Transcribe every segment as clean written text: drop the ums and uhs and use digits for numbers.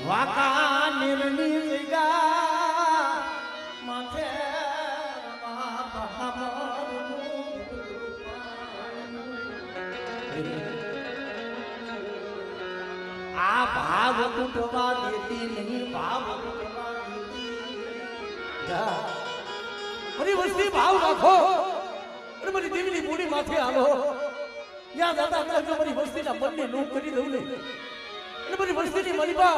વાકા નિર્ણી જગા માથે આ ભાવ તૂટવા દેતી નહીં ભાવ તૂટવા દેતી મારી વસ્તી ભાવ રાખો અને મારી દેવીની મૂડી માથે હાલો યા દાદા અંદર જો મારી વસ્તીના મનને નો કરી દઉં ને અને મારી વસ્તીની મનીબા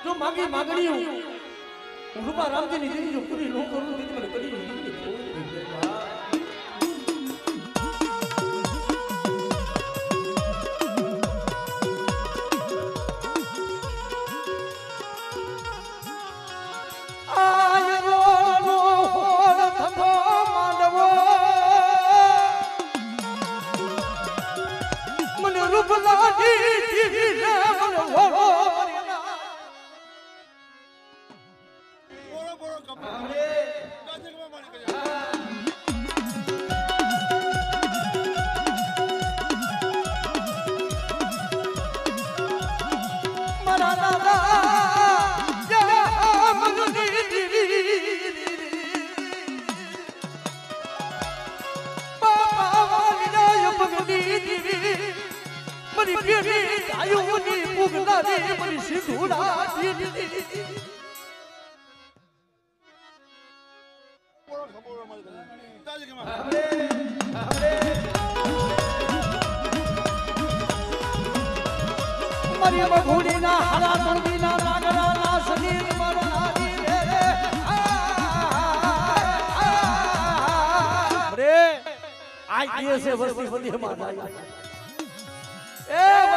જો માગી માગણીઓ હું રૂપા રામજીની દેવી જો પૂરી નો કરું તો મને કરી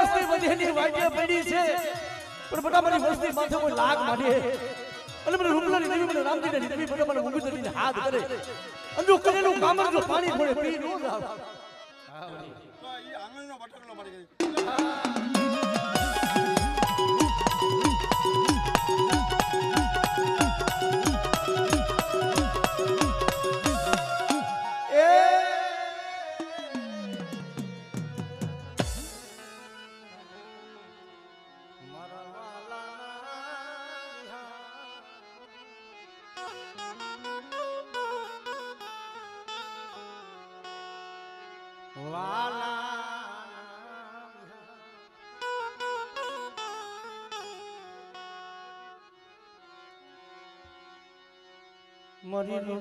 વસ્તી બધી ની વાગ્ય પડી છે પણ બટા મારી વસ્તી માથે કોઈ લાગ માંડે અને મને રૂપલાની દેવી મને રામજીની દેવી બટા મને ઊભી કરીને હાથ કરે અંજો કરેલું કામર જો પાણી પડે પી નો જાવ હા ઈ આંગળનો બટકલો મારી ગઈ મરી નો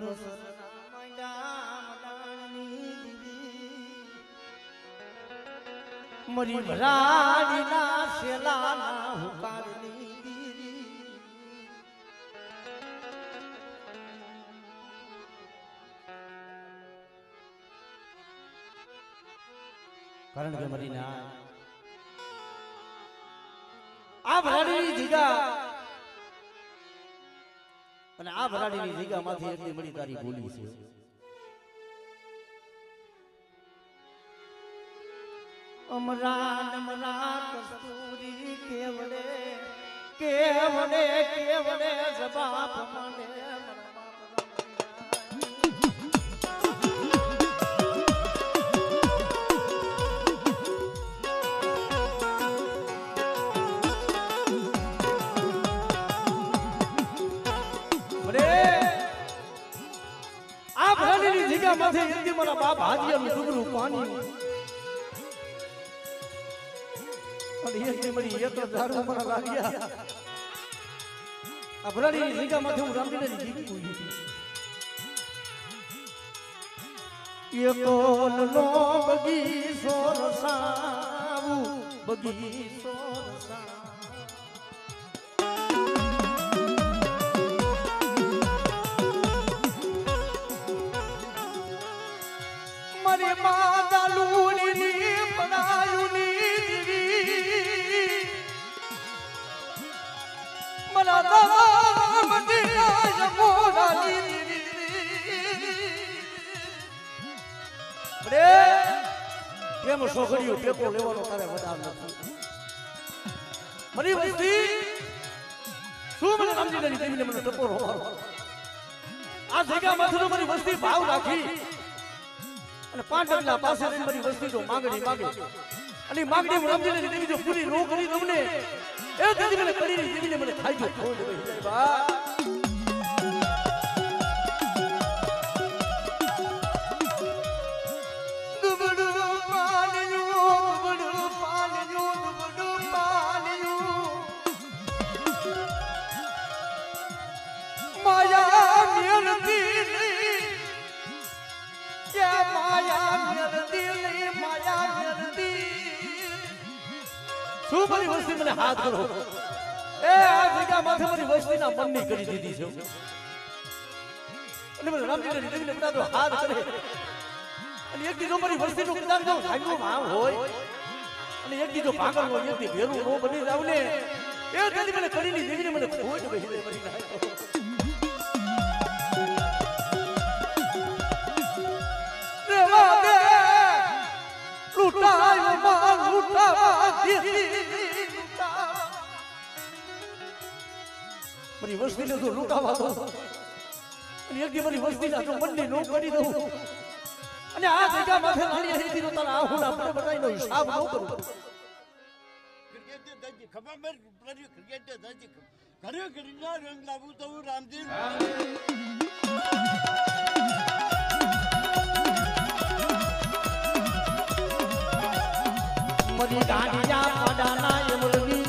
મરી ભરાડી ના શેલા ના હુકારની કારણ કે મરી ના આ ભરાડી જીગા અને આ ભરાડીની જગ્યામાંથી એટલી મળી તારી બોલી છે અમરાન અમરા કસ્તુરી કેવડે કેવડે કેવડે જબાપ મને માથે હિન્દી મારા બાપ હાજીયાનું ડુગરું પાણી અને હિન્દી મળી એક દારૂ મારા લાગ્યા આ ભરાડીની જગ્યા માથે હું રામજીની જીવી બોલી એકોલ નો બગીચો રસાવું બગીચો રસાવું કેમ છોકરીઓ ટેકો લેવાનો તારે વધાર નથી મારી વસ્તી શું મને રામજીની દેવીને મને ટપો રોવાનો આ જગ્યા માથે મારી વસ્તી ભાવ રાખી અને પાંડવના પાસે મારી વસ્તી જો માંગણી માગે અને માંગણી રામજીની દેવી જો પૂરી નો કરી તમને એ દીદી મને કરી દીદીને મને ખાઈ ગયો ખોડ વહી જાય બા મારી વસ્તી મને હાથ કરો એ આ જગ્યા માથે મારી વસ્તીના મનની કરી દીધી છે અને મને રામજીને દીદીને બધા તો હાથ કરે અને એક દીધો મારી વસ્તીનું કદાચ જો ભાંગો ભાવ હોય અને એક દીધો ભાગલ હોય એક દી ભેરું નો બની જાવ ને એ દીદી મને કરીને દીદીને મને ખોટ બેહી દે મરી નાખો રેવા દે લૂટાયો માં લૂટાવા દીદી મારી વસ્તીને તો લૂંટાવા દો અને એક દી મારી વસ્તીના તો મનની નો કરી દઉં અને આ જગ્યા માથે નાની હતી તો તારા આહુડ આપણે બધાયનો હિસાબ ન કરું ક્રિકેટ દાદી ખબર મેં પ્રાજી ક્રિકેટ દાદી ઘરે ઘરના રંગ લાવું તો હું રામજી મરી ગાંડિયા પાડાના એમલવી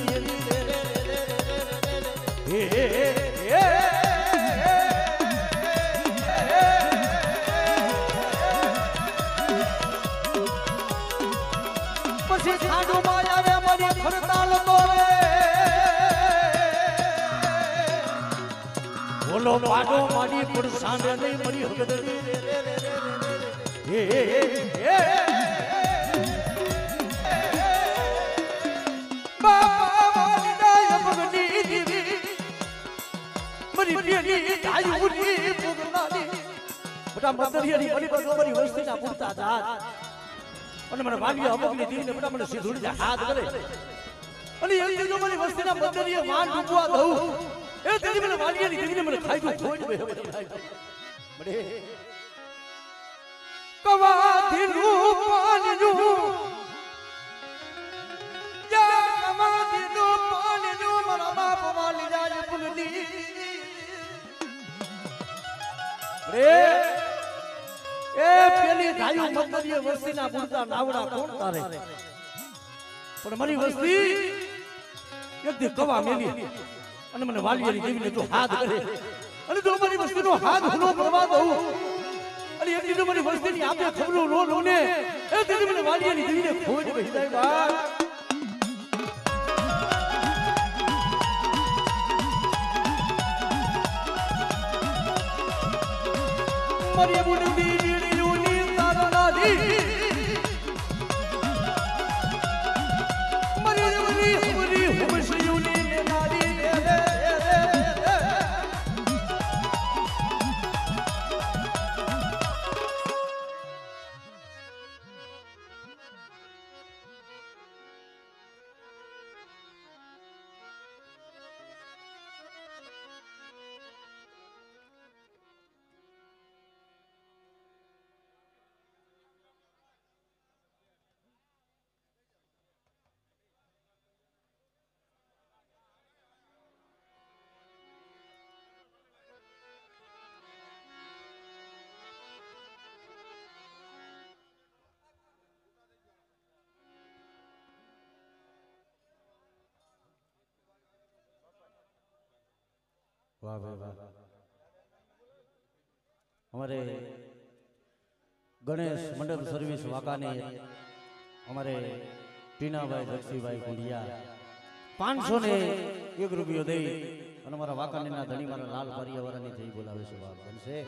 પછી ખાડો માયા રે મરી ફરતાલ તો રે બોલો પાડો મારી પડસાને નહીં મરી હગદડી હે અને મને વાગ્ય અમુકની દીને બધા મને સીધુડી હાથ કરે અને એ જો મારી વસ્તીના બંદરીએ વાન ડૂબવા દઉં એ તેની મને વાગ્યની દીને મને ખાઈ ગયો ખોઈ બે બડે કવા ધીરું પાનનું યા કવા ધીરું પાનનું મારા બાપ વાલી જાય પુલની રે એ પેલી ધાયું મંદરીએ વસ્તીના બુરતા નાવડા કોણ તારે પણ મારી વસ્તી એક દી કવા મેલી અને મને વાલિયાની દેવીને જો હાથ કરે અને જો મારી વસ્તીનો હાથ હુલો કરવા દઉં અને એક દી મારી વસ્તીની આપે ખબરો નો લઉં ને એ દી મને વાલિયાની દેવીને ખોજ બેહી જાય બા મારી બુડવી वाह वाह वाह हमारे गणेश मंडल सर्विस वाकाने हमारे टीना भाई जगसी भाई गुंडिया 500 ने 1 रुपयो दे અને મારા વાકાનેના ધણી મારા લાલ પરિયાવરની જઈ બોલાવે છે વાત બનશે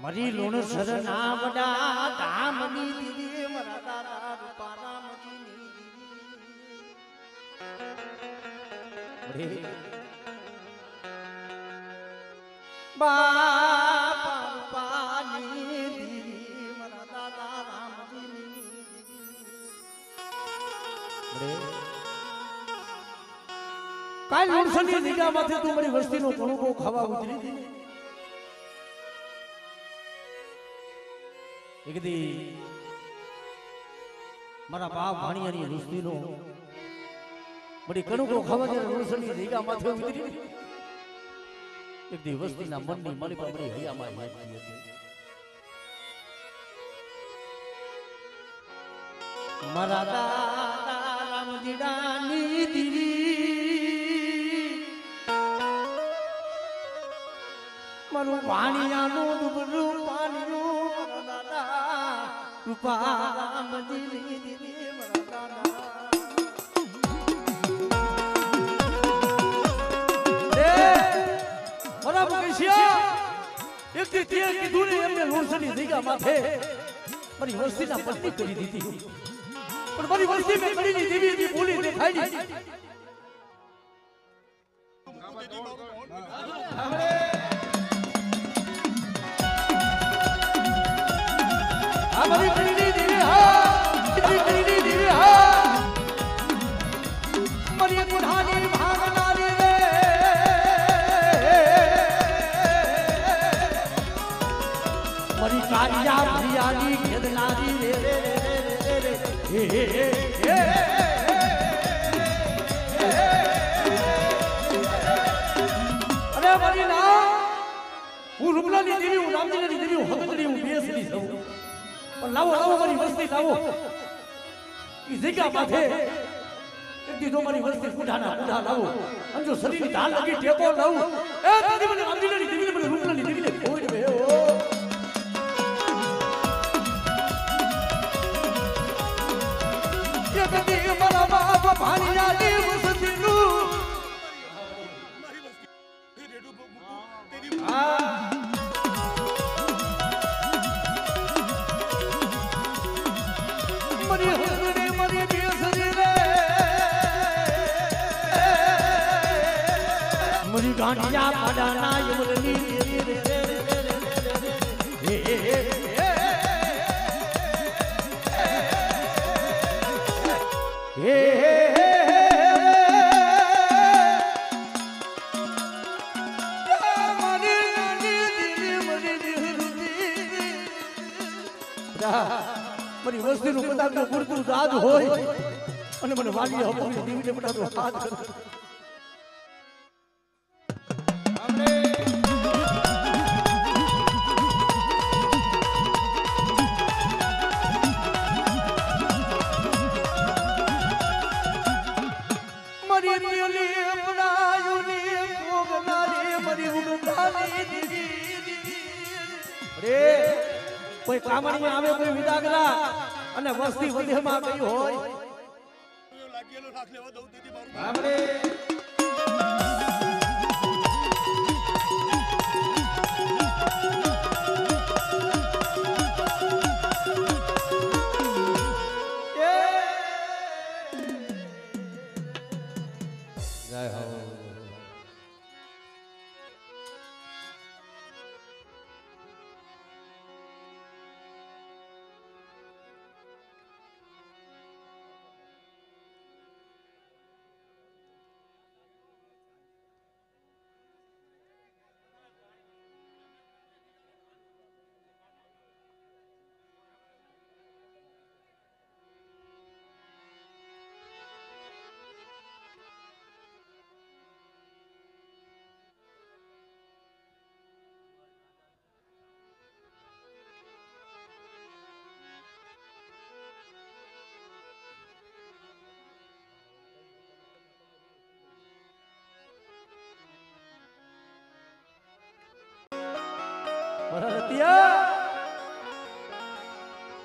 મરી લુણ શરના વડા ધામની દીદી મારા દાદા રૂપાના મજીની દીદી બાપા રૂપાની દીદી મારા દાદા રામજીની દીદી કાલ લુણસની જગ્યામાંથી તું મારી વસ્તીનો કણુકો ખાવા ઉતરી હતી એક દી મારા બાપ ભાણિયાની રુસ્તીનો બડી કણુકો ખાવા જ્યારે રોશની જગ્યા માથે ઉતરી એક દી વસ્તીના મનની મળી પણ બડી હૈયામાં હેતી હતી મારા દાદા રામજીડાની દીવી મારું વાણિયાનું ડુબરું પાણીનું મારા દાદા રૂપા રામજીની દીવી મારા દાદા બરાબર કઈશિયા એક દી તે કીધું ને એમને લોણસની જગ્યા માથે મારી વસ્તીના પત્ની કરી દીધી પણ મારી વસ્તી મેં કરીને દેવી દી બોલી દેખાઈ મારી કરીને દેવી હા કરીને દેવી હા મારી ગુનાની ભાગનારી રે મારી કારિયા પ્રિયાની ખેદનારી રે અરે મારી ના હું રૂપલાની દેવી હું રામજીની દેવી હું હકની હું બેસની છું પણ લાવો લાવો મારી વસ્તી લાવો ઈ જગ્યા માથે એક દીધો મારી વસ્તી કુઢાના કુઢા લાવો અને જો શરીરની ઢાલ લાગી ટેકો લાવો એ તારી મને રામજીની દેવીને મને રૂપલાની દેવીને ખોઈ દે ઓ કદી મારા બાપ ભાણિયાની વસ્તીનું મારી વસ્તી રેડો તેરી મરી હસરે મરી બેસરી રે મરી ગાંઠિયા પાડાના યમરની રે મારી વસ્તીનું કદાચ પૂરતું રાજ હોય અને મને વાલી હપોની દીવીને બધા હાથ કરે મારી પેલી બનાયુની ભોગનારી મારી ઉગનારી દીવી રે કોઈ કામણી આવે કોઈ વિદાગરા અને વસ્તી વધેમાં ગઈ હોય લાગેલો રાખ લેવા દઉં દીદી મારું બાપરે જય હો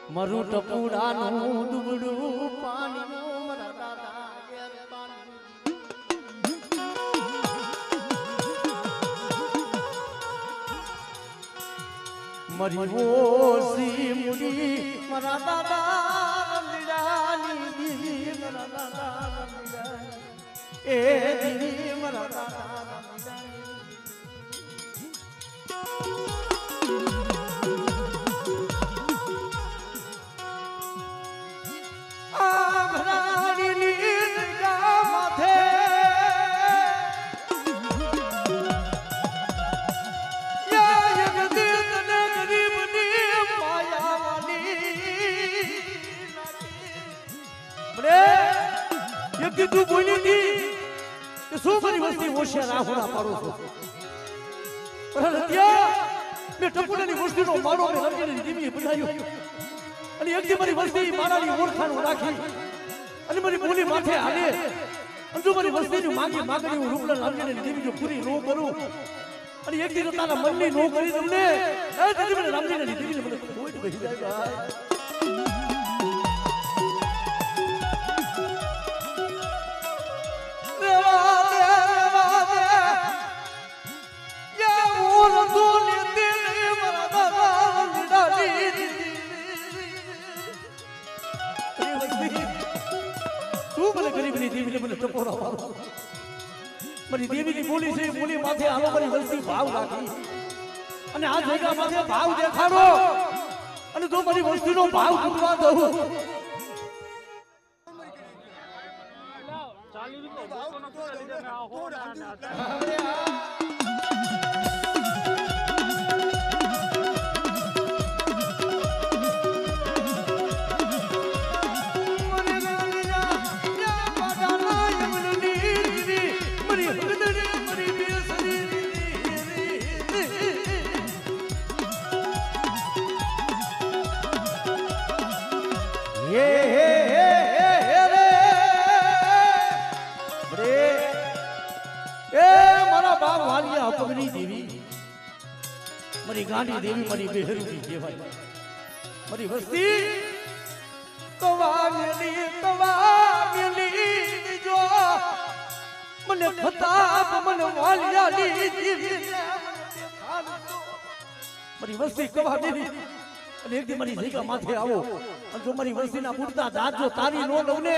મરુ ટપુડાનું દુબડું પાણીનું મારા દાદા મરી ઓસી મુડી મારા દાદા રમડાની દીવી મારા દાદા રમડાની એ દીવી મારા દાદા રમડાની હોશિયાર રાહુડા પાડો છો પણ ત્યાં મેં ટપુડાની વસ્તીનો માળો મેં રંગીને દીવી બનાવ્યો અને એક દી મારી વસ્તી મારાની ઓળખાણ રાખી અને મારી બોલી માથે હાલે અને જો મારી વસ્તીની માગણી હું રૂપલા રંગીને દીવી જો પૂરી ન કરું અને એક દી તારા મનની નો કરી દઉં ને એ તેથી મને રંગીને દીવીને મને કોઈ બેસી જાય ભાઈ મારી દેવીની બોલી છે બોલી માથે આલો મારી વસ્તી ભાવ રાખી અને આ જગ્યા માથે ભાવ દેખાડો અને જો મારી વસ્તીનો ભાવ તૂટવા દઉં મારી ગાંડી દેવી મારી બેહરુજી કહેવાય મારી વસ્તી કવાગલી જો મને ખતાબ મને વાલિયાલી દેવી મારી વસ્તી કવાગલી અને એકદી મારી જગ્યા માથે આવો અને જો મારી વસ્તીના પૂરતા દાંત જો તારી નો લઉં ને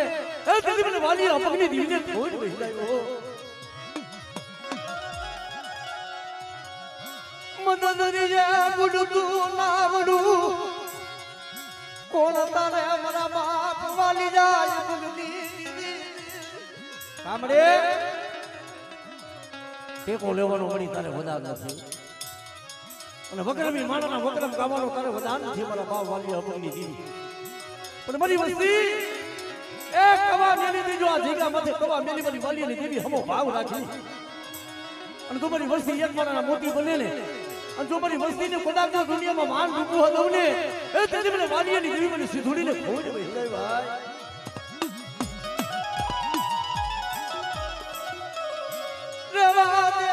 એ તેથી મને વાલિયા પગની દેવીને કોઈ બેસી જાય મદદરીએ બુડતું નાવડું કોણ તારે મારા બાપ વાલી જાય બુડતી કામડે ટેકો લેવાનો મળી તારે વધાર નથી અને વકરમી માણાના વકરમ ગાવાનો તારે વધાર નથી મારા બાપ વાલી અમની દીવી પણ મારી વસ્તી એ કવા મેલી દીજો આ જગ્યા માથે કવા મેલી મારી વાલીની દેવી હમો ભાવ રાખી અને તો મારી વસ્તી એક મારાના મોતી બને ને અને જો મારી વસ્તીને કદાચ દુનિયામાં માન રૂપું હતું ને એ તેથી મને વાલિયાની દેવી મને સીધુડીને ખોજ બેસી ભાઈ રેવા દે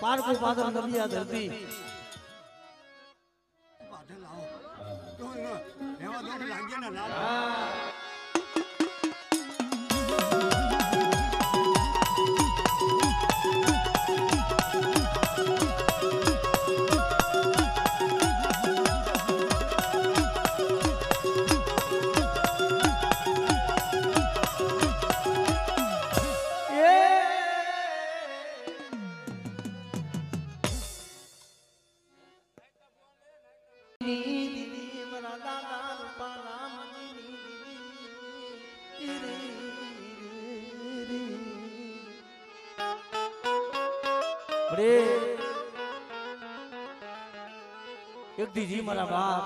પારકો પાદર નબિયા ધરતી પાછળ લાવો તો એવા દોઢ લાગ્યા ને લાલ એક દી જી મારા બાપ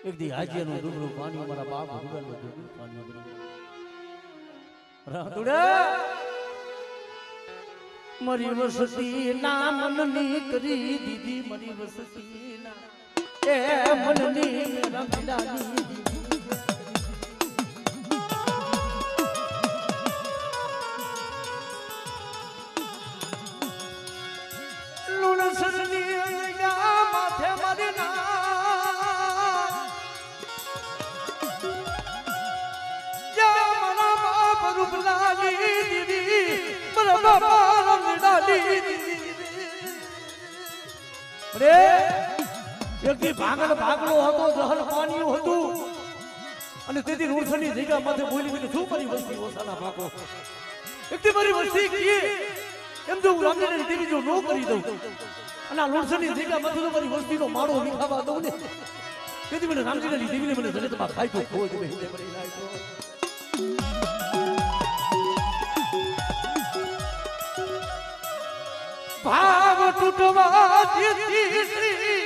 એક દી હાજીનું ડુબરું પાણી મારા બાપ ડુબરનું ડુબરું પાણી રાતુડા મારી વસતી ના મનની કરી દીધી મારી વસતી ના એ મનની રંગડાની એકથી ભાગલ ભાગલો હતો જહલ પાણીયું હતું અને તેથી રૂડસની જગ્યા માથે બોલી કે શું મારી વસ્તી ઓસાના ભાગો એકથી મારી વસ્તી કીએ એમ જો હું રામજીને દેવી જો નો કરી દઉં અને આ રૂડસની જગ્યા માથે તો મારી વસ્તીનો માળો વિખાવા દઉં ને તેથી મને રામજીને દેવીને મને જગતમાં ખાઈ તો ખોજ બેહીને પડી નાખ્યો ભાવ તૂટવા દીધી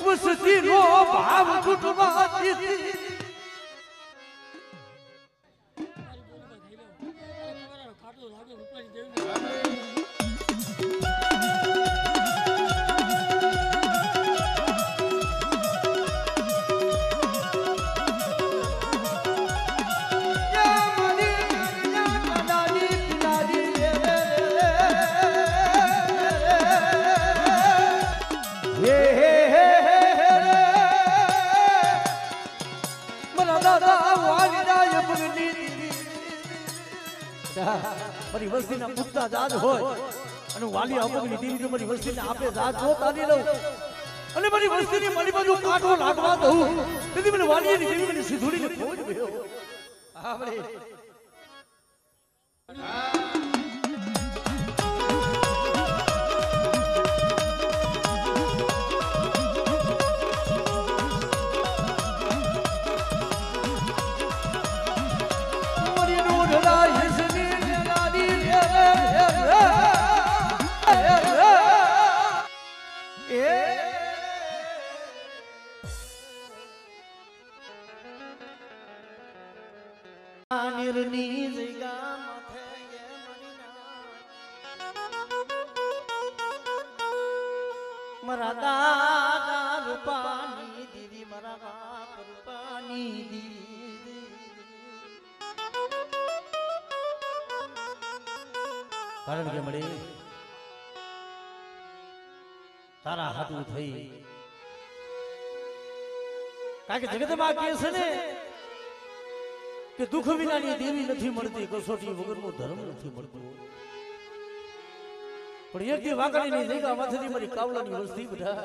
વસતી નો ભાવ તૂટવા દીધી મારી વસ્તીના પૂછતા જાજ હોય અને વાલી અપગની દેવી મારી વસ્તીને આપે જાજ જો તારી લઉં અને મારી વસ્તીની મારી બાજુ કાઢો લાગવા દઉં તેથી મને વાલીની દેવી મને સિધુડીને ખોજ ભયો આપણે મારા દાદા રૂપાની દીદી મારા બાપ રૂપાની દીદી કારણ કે મળે તારા હાથું થઈ કારણ કે જગતમાં કહે છે ને કે દુઃખ વિનાની દેવી નથી મળતી કસોટી વગરનો ધર્મ નથી મળતો પણ એક દી વાકડીની જગ્યા માંથી મારી કાવલાની વસ્તી બધા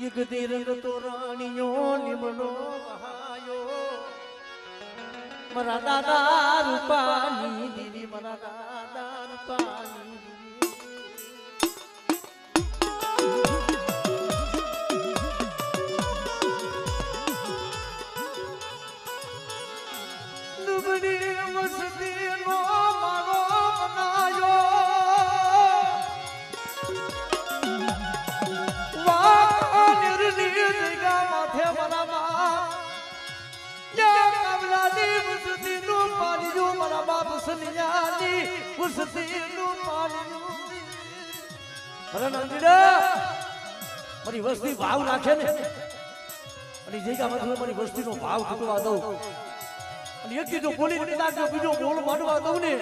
એક દી રંગ તો રાણીઓ લીમડો વહાયો મારા દાદા રૂપાની દીદી મારા દાદા રૂપાની મારી વસ્તી ભાવ રાખે ને અને જગ્યામાં મારી વસ્તીનો ભાવ તૂટવા દઉં અને એક જો બોલી બીજો બોલ માંડવા દઉં ને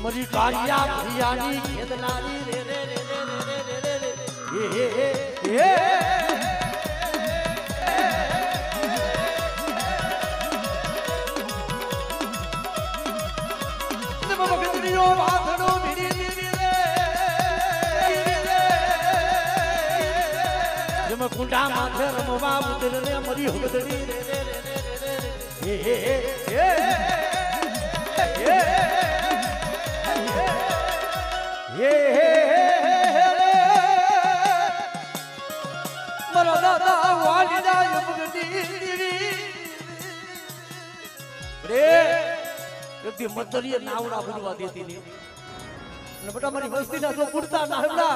મરી કાળિયા ભૈયાની ખેદનારી રે રે રે રે રે રે રે મગજડીઓ વાથડો ભીડી દીધી રે જેમ કુંડા માથે રમવા ઉતર રે મરી હગદડી રે રે રે રે મારા દાદા વાલીના એકથી મતરીએ નાવડા બુડવા દેતી ને બેટા મારી વસ્તીના જો બુડતા નાવડા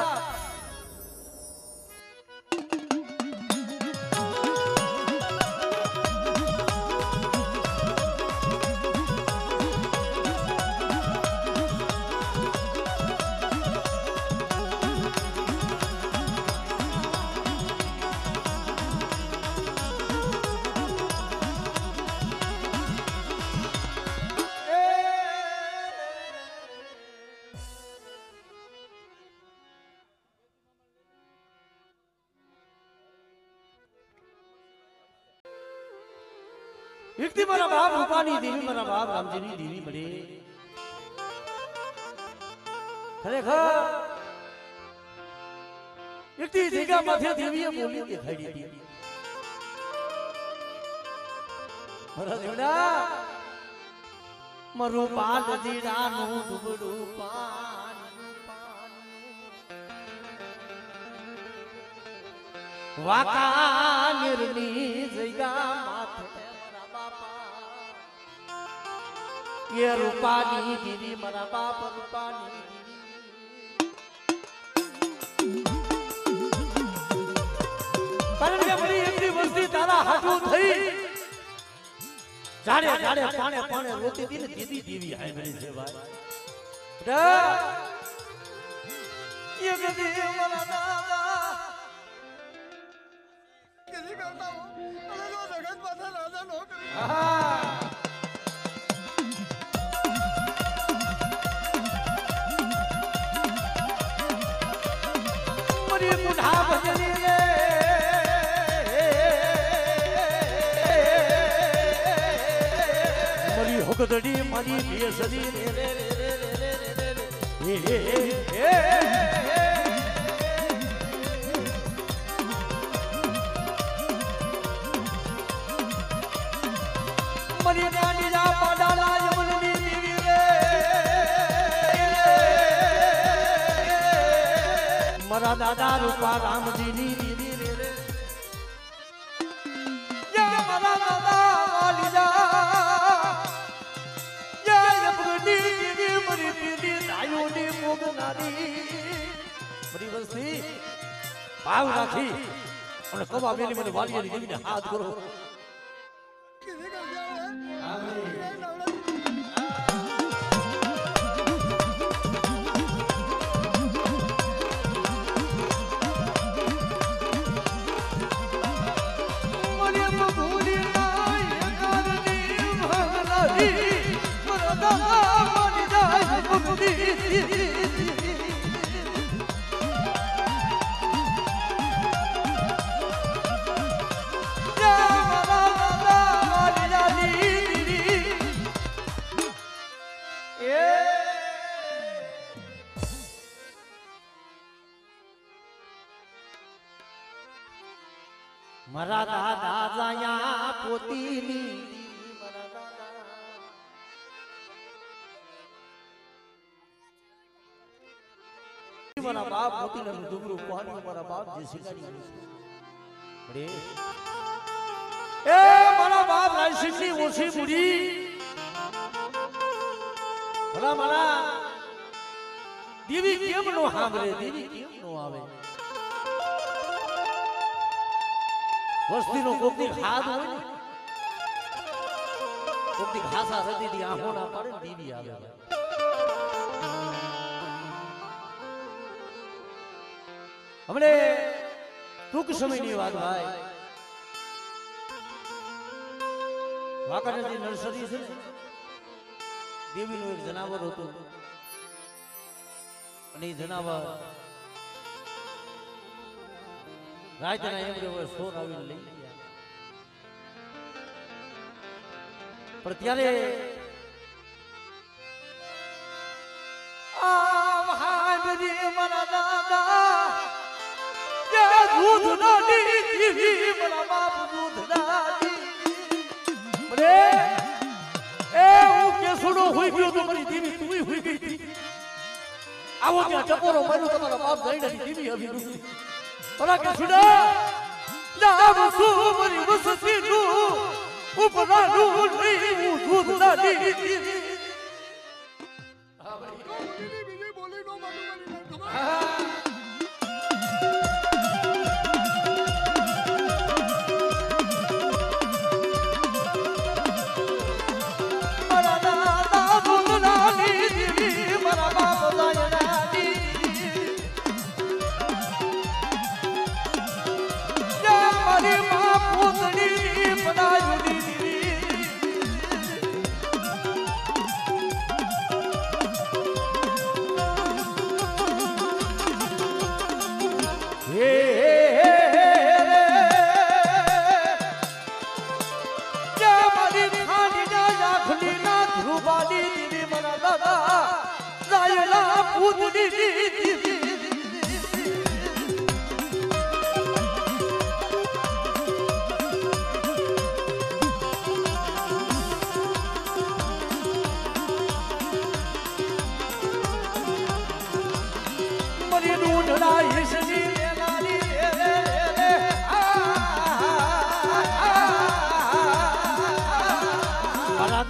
એકથી મારા બાપ રૂપાની દેવી મારા બાપ રામજીની દેવી મળે ખરેખર એકથી જગ્યા માથે દેવીએ બોલી દેખાડી હતી મારા દેવડા મારું પાલ જીરાનું દુબડું પાન વાકાનેરની જગ્યા માથે મારા બાપા એ રૂપાની દીદી મારા બાપ રૂપાની કારણ કે મારી એકની વસ્તી તારા હાથું થઈ જાડે જાડે પાણે પાણે રોતી દી ને દીદી દેવી આય બની છે ભાઈ એક દી મારા દાદા किसी करता हूँ अरे जो जगत पता राजा नौकरी मरी बुढ़ा भजनी रे मरी होकदड़ी मरी बेसरी रे रे रे रे रे मरी नानी जा पाडाला यमुनी देवी रे मरा दादा रूपा रामजीनी देवी रे या मरा दादा वाली जा या यमुनी देवी मरी पीली दायोनी मोगनारी मरी वस्ती भाव राखी અને કબા બેની મને વાલીની દેવીને હાથ કરો किसी कर जाओ મારા દાદા જાયા પોતીની મારા બાપ પોતીનું ડુંગરું પાણી મારા બાપ જે શિકારી પડે એ મારા બાપ રાયસિંહની ઓછી બુડી ભલા મારા દેવી કેમ નો સાંભળે દેવી કેમ નો આવે વસ્તીનો કોકની ખાદ હોય ને કોકની ખાસા રદીની આંખો ના પડે ને દેવી આવે હમણે ટૂંક સમયની વાત ભાઈ વાંકાનેરની નર્સરી છે ને દેવીનું એક જનાવર હતું અને એ જનાવર રાતના એમ કે સોર આવીને લઈ ગયા પણ ત્યારે મારા દાદા દૂધ નાની દેવી મારા બાપ દૂધ નાની મને એ હું કેસુડો હોઈ ગયો તો મારી દેવી તું હોઈ ગઈ હતી આવો ત્યાં ટપોરો માર્યો તમારા બાપ જઈને દેવી આવી ભલા કેસુડા નામ સુમરી વસતી નું ઉપરાનું નહીં દૂધ નાની બીજી બોલી નો મારું દેવી મારા દાદા રાયલા પૂતની દેવી મરી ઢૂંઢડા હિસની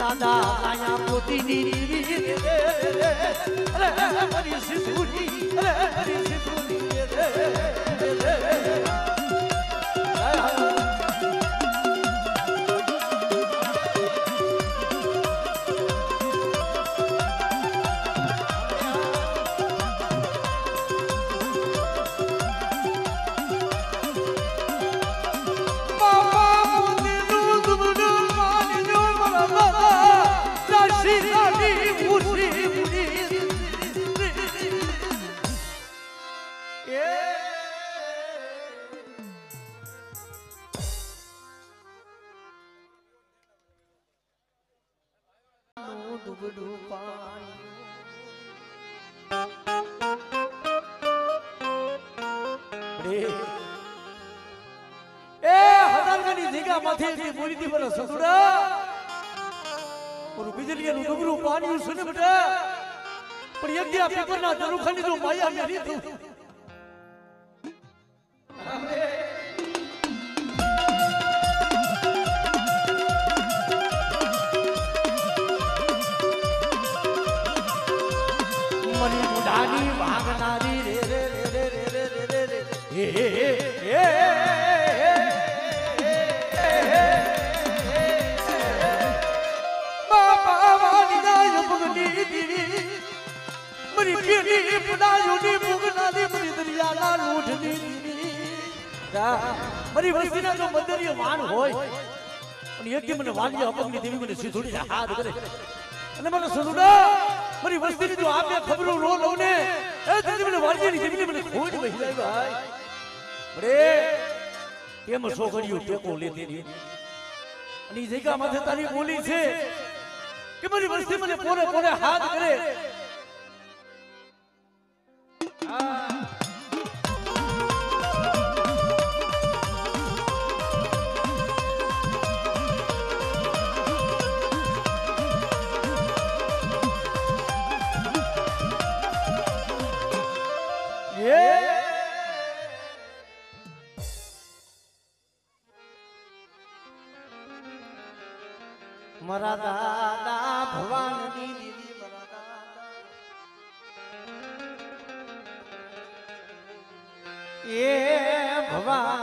દાદા આયા પોતીની અરે મારી સિસુની અરે મારી સિસુની દુબડું પાણી એ હજારકાની જગ્યામાંથી બોલીથી બોલો સસુડા ઓરું બીજલીનું ડુબરું પાણી સુને બેટા પણ એક દી આ પેપરના દરુખાની જો માયા મે લીધું મની બુઢાની ભાગનારી રે રે રે રે રે રે રે રે હે હે બાપા વાલી ના ભગની દીવી મરી પીડી પુડાયોની ભગનાની મરી દરિયાના લૂઢની દીવી મરી વસ્તીના જો મંદિરીય વાન હોય અને એક મને વાલી અપગની દેવી મને સીધુડી હાથ કરે અને મને સુનુડા મારી વસ્તીની જો આપે ખબરો રો લો ને એ દીદી મને વાળીની દીદી મને ખોટ વહી જાય ભાઈ બરે કેમ છોકરીઓ ટેકો લેતી ની અને ઈ જગ્યા માથે તારી બોલી છે કે મારી વસ્તી મને પોરે પોરે હાથ કરે મારા દાદા ભવાની દીદી મારા દાદા એ ભવાની